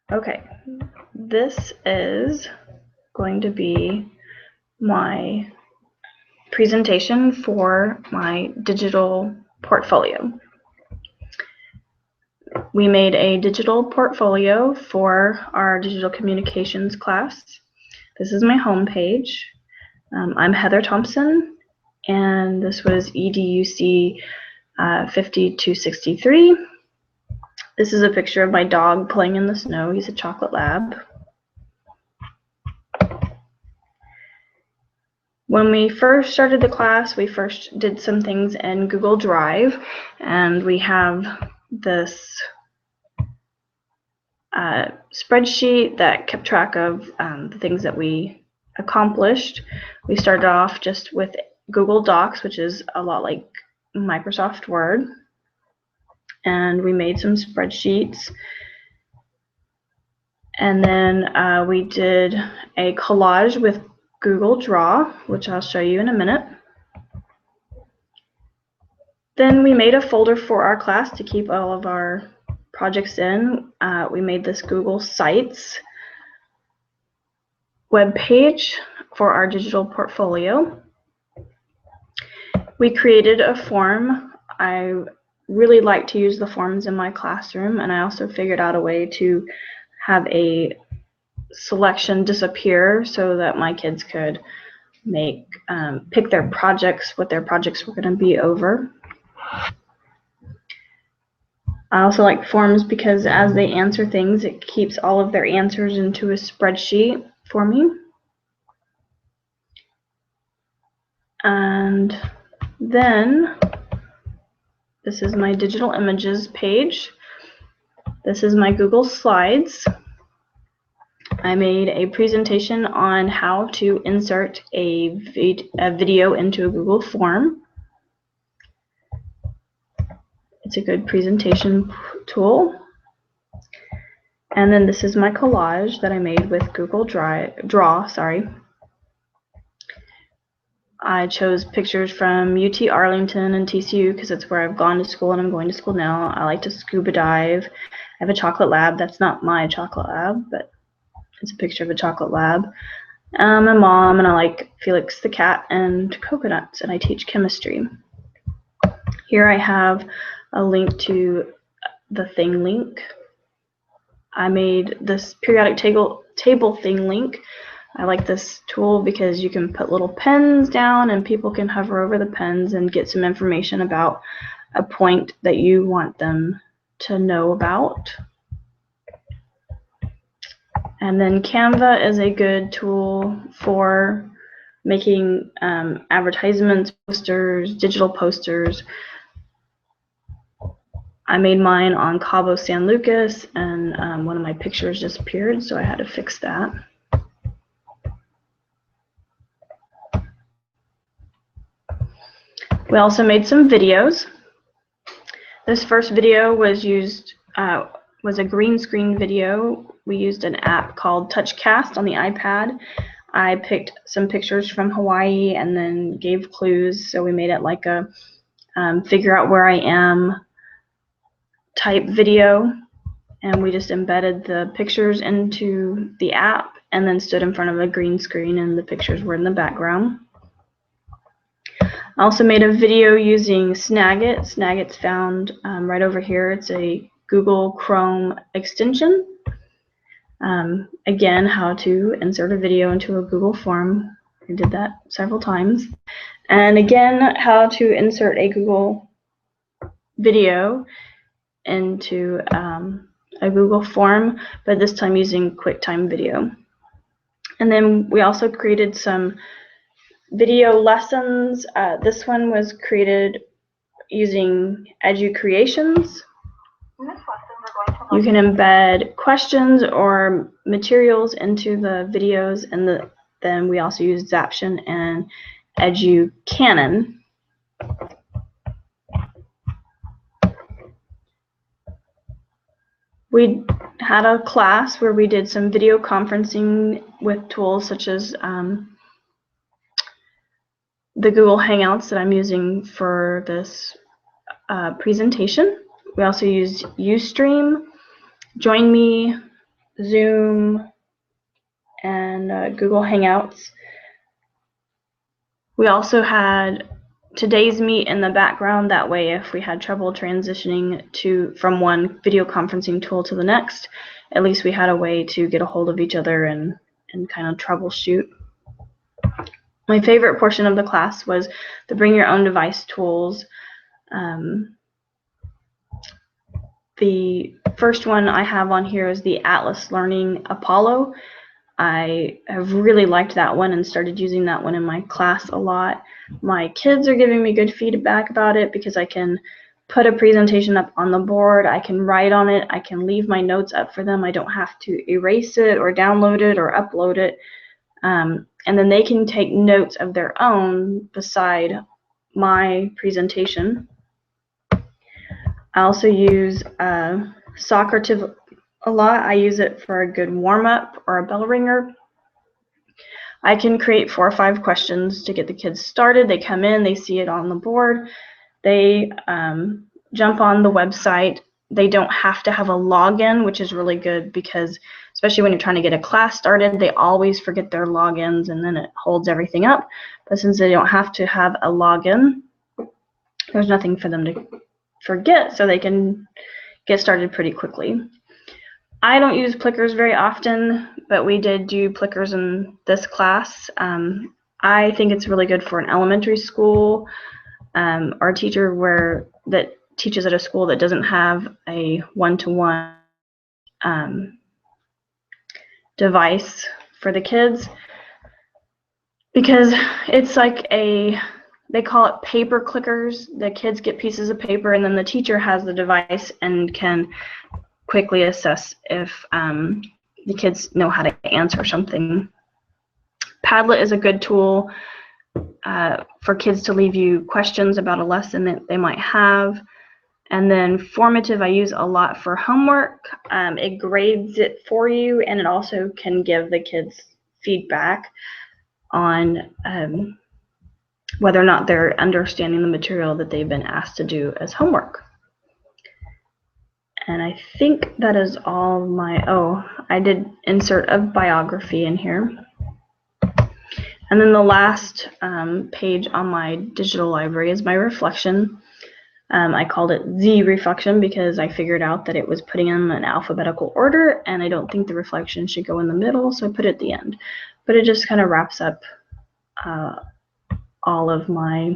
Okay, this is going to be my presentation for my digital portfolio. We made a digital portfolio for our digital communications class. This is my home page. I'm Heather Thompson, and this was EDUC 5263. This is a picture of my dog playing in the snow. He's a chocolate lab. When we first started the class, we first did some things in Google Drive, and we have this spreadsheet that kept track of the things that we accomplished. We started off just with Google Docs, which is a lot like Microsoft Word, and we made some spreadsheets. And then we did a collage with Google Draw, which I'll show you in a minute. Then we made a folder for our class to keep all of our projects in. We made this Google Sites web page for our digital portfolio. We created a form. I really like to use the forms in my classroom, and I also figured out a way to have a selection disappear so that my kids could pick their projects, what their projects were going to be over. I also like forms because as they answer things, it keeps all of their answers into a spreadsheet for me. And then this is my digital images page. This is my Google Slides. I made a presentation on how to insert a video into a Google form. It's a good presentation tool. And then this is my collage that I made with Google Draw. I chose pictures from UT Arlington and TCU because it's where I've gone to school and I'm going to school now. I like to scuba dive. I have a chocolate lab. That's not my chocolate lab, but it's a picture of a chocolate lab. My mom, and I like Felix the cat and coconuts, and I teach chemistry. Here I have a link to the thing link. I made this periodic table thing link. I like this tool because you can put little pens down and people can hover over the pens and get some information about a point that you want them to know about. And then Canva is a good tool for making advertisements, posters, digital posters. I made mine on Cabo San Lucas, and one of my pictures disappeared, so I had to fix that. We also made some videos. This first video was a green screen video. We used an app called TouchCast on the iPad. I picked some pictures from Hawaii and then gave clues, so we made it like a figure out where I am type video, and we just embedded the pictures into the app and then stood in front of a green screen and the pictures were in the background. I also made a video using Snagit. Snagit's found right over here. It's a Google Chrome extension. Again, how to insert a video into a Google form. I did that several times. And again, how to insert a Google video into a Google form, but this time using QuickTime Video. And then we also created some video lessons. This one was created using EduCreations. You can embed questions or materials into the videos, and then we also use Zaption and EduCanon. We had a class where we did some video conferencing with tools such as the Google Hangouts that I'm using for this presentation. We also used Ustream, JoinMe, Zoom, and Google Hangouts. We also had Today's Meet in the background. That way, if we had trouble transitioning from one video conferencing tool to the next, at least we had a way to get a hold of each other and kind of troubleshoot. My favorite portion of the class was the bring your own device tools. The first one I have on here is the Atlas Learning Apollo. I have really liked that one and started using that one in my class a lot. My kids are giving me good feedback about it because I can put a presentation up on the board, I can write on it, I can leave my notes up for them. I don't have to erase it or download it or upload it. And then they can take notes of their own beside my presentation. I also use Socrative a lot. I use it for a good warm-up or a bell ringer. I can create 4 or 5 questions to get the kids started. They come in, they see it on the board, they jump on the website. They don't have to have a login, which is really good because especially when you're trying to get a class started, they always forget their logins and then it holds everything up. But since they don't have to have a login, there's nothing for them to forget, so they can get started pretty quickly. I don't use Plickers very often, but we did do Plickers in this class. I think it's really good for an elementary school or a teacher that teaches at a school that doesn't have a one-to-one device for the kids, because it's like they call it paper clickers. The kids get pieces of paper and then the teacher has the device and can quickly assess if the kids know how to answer something. Padlet is a good tool for kids to leave you questions about a lesson that they might have. And then Formative I use a lot for homework. It grades it for you and it also can give the kids feedback on whether or not they're understanding the material that they've been asked to do as homework. And I think that is all my, I did insert a biography in here. And then the last page on my digital library is my reflection. I called it the reflection because I figured out that it was putting them in alphabetical order and I don't think the reflection should go in the middle, so I put it at the end. But it just kind of wraps up all of my